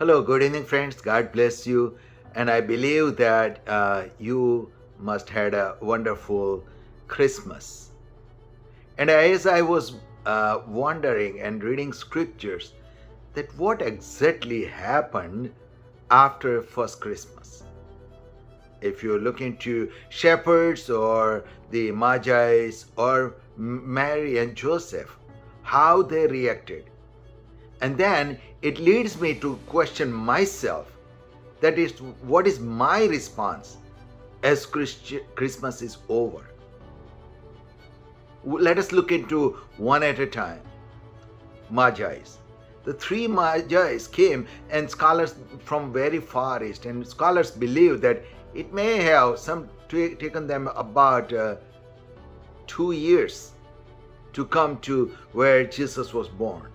Hello, good evening, friends. God bless you. And I believe that you must had a wonderful Christmas. And as I was wondering and reading scriptures, that what exactly happened after first Christmas. If you look into shepherds or the Magi's or Mary and Joseph, how they reacted. And then it leads me to question myself. That is, what is my response as Christmas is over? Let us look into one at a time. Magi's. The three Magi's came, and scholars from very far east, and scholars believe that it may have taken them about 2 years to come to where Jesus was born.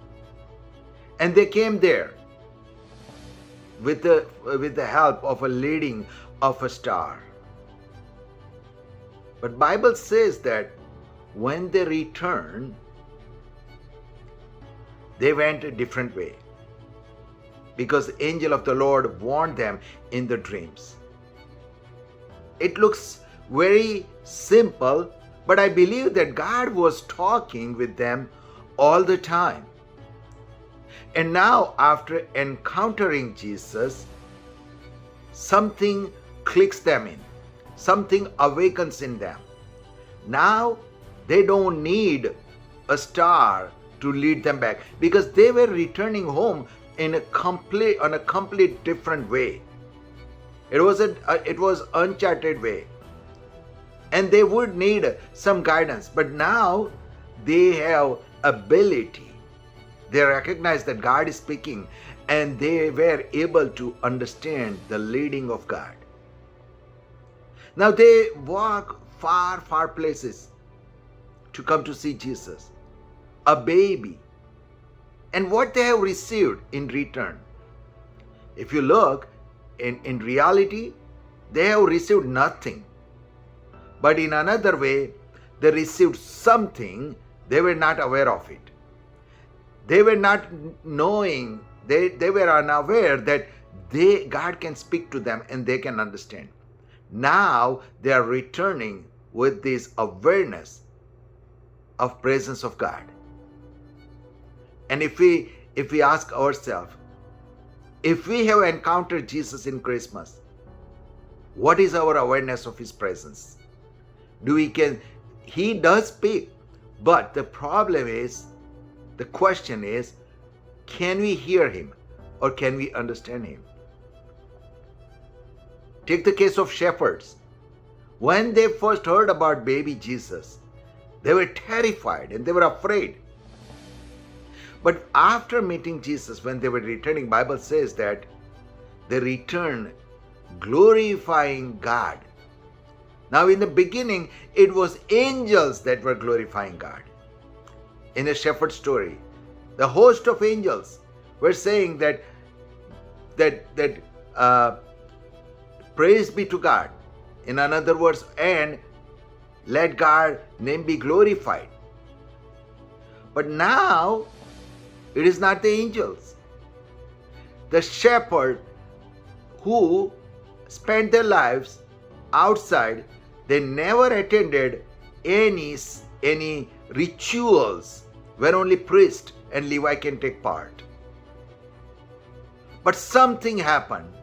And they came there with the help of a leading of a star. But Bible says that when they returned, they went a different way, because the angel of the Lord warned them in the dreams. It looks very simple, but I believe that God was talking with them all the time. And now, after encountering Jesus, something clicks them in, something awakens in them. Now they don't need a star to lead them back, because they were returning home on a complete different way. It was uncharted way, and they would need some guidance. But now they have ability. They recognize that God is speaking, and they were able to understand the leading of God. Now they walk far, far places to come to see Jesus, a baby. And what they have received in return. If you look, in reality, they have received nothing. But in another way, they received something. They were not aware of it. They were not knowing, they were unaware that God can speak to them and they can understand. Now they are returning with this awareness of presence of God. And if we ask ourselves, if we have encountered Jesus in Christmas, what is our awareness of His presence? He does speak, but the question is, can we hear Him or can we understand Him? Take the case of shepherds. When they first heard about baby Jesus, they were terrified and they were afraid. But after meeting Jesus, when they were returning, Bible says that they returned glorifying God. Now in the beginning, it was angels that were glorifying God. In a shepherd story, the host of angels were saying that praise be to God. In other words, and let God's name be glorified. But now, it is not the angels. The shepherd who spent their lives outside, they never attended any rituals where only priest and Levi can take part. But something happened,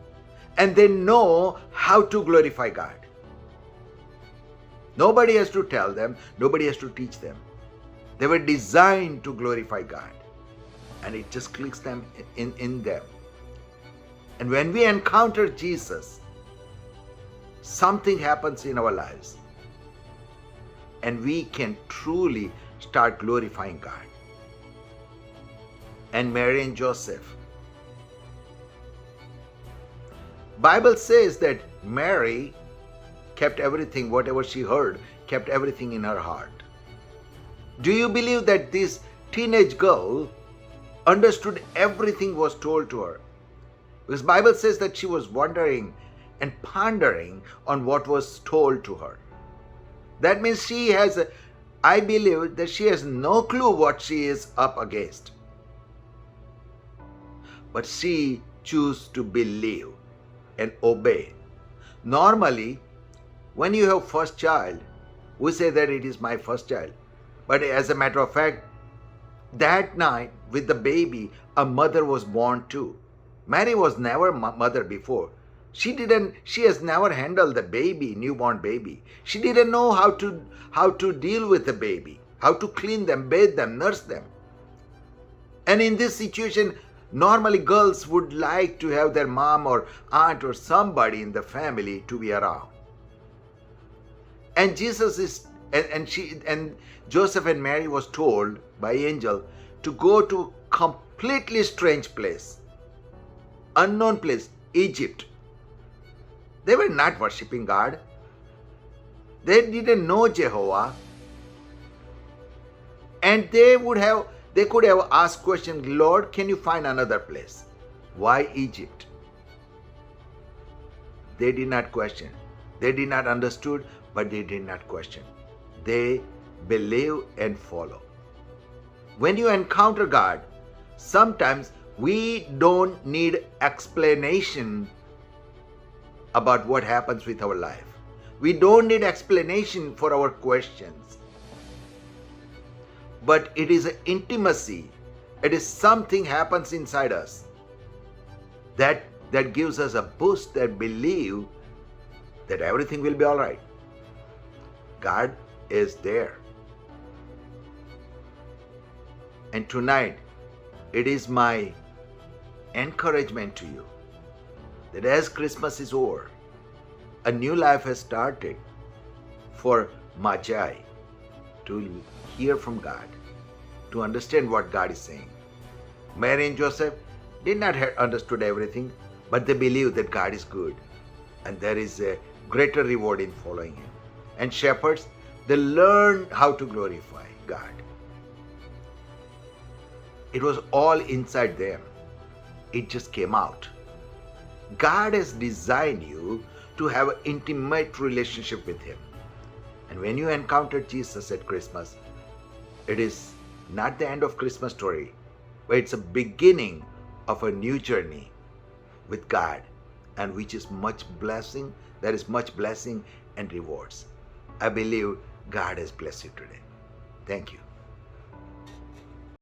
and they know how to glorify God. Nobody has to tell them, nobody has to teach them. They were designed to glorify God, and it just clicks them in them. And when we encounter Jesus, something happens in our lives, and we can truly start glorifying God. And Mary and Joseph. Bible says that Mary kept everything, whatever she heard, kept everything in her heart. Do you believe that this teenage girl understood everything was told to her? Because Bible says that she was wondering and pondering on what was told to her. That means I believe that she has no clue what she is up against. But she choose to believe and obey. Normally, when you have first child, we say that it is my first child. But as a matter of fact, that night with the baby, a mother was born too. Mary was never mother before. She has never handled the baby, newborn baby. She didn't know how to deal with the baby, how to clean them, bathe them, nurse them. And in this situation, normally girls would like to have their mom or aunt or somebody in the family to be around. And Joseph and Mary was told by angel to go to a completely strange place, unknown place, Egypt. They were not worshipping God. They didn't know Jehovah. And they could have asked question, Lord, can you find another place? Why Egypt? They did not question. They did not understood, but they did not question. They believe and follow. When you encounter God, sometimes we don't need explanation about what happens with our life. We don't need explanation for our questions. But it is an intimacy. It is something happens inside us that gives us a boost that believe that everything will be all right. God is there. And tonight, it is my encouragement to you that as Christmas is over, a new life has started for Magi to hear from God, to understand what God is saying. Mary and Joseph did not have understood everything, but they believed that God is good and there is a greater reward in following Him. And shepherds, they learned how to glorify God. It was all inside them. It just came out. God has designed you to have an intimate relationship with Him. And when you encounter Jesus at Christmas, it is not the end of Christmas story, but it's a beginning of a new journey with God, and which is much blessing. There is much blessing and rewards. I believe God has blessed you today. Thank you.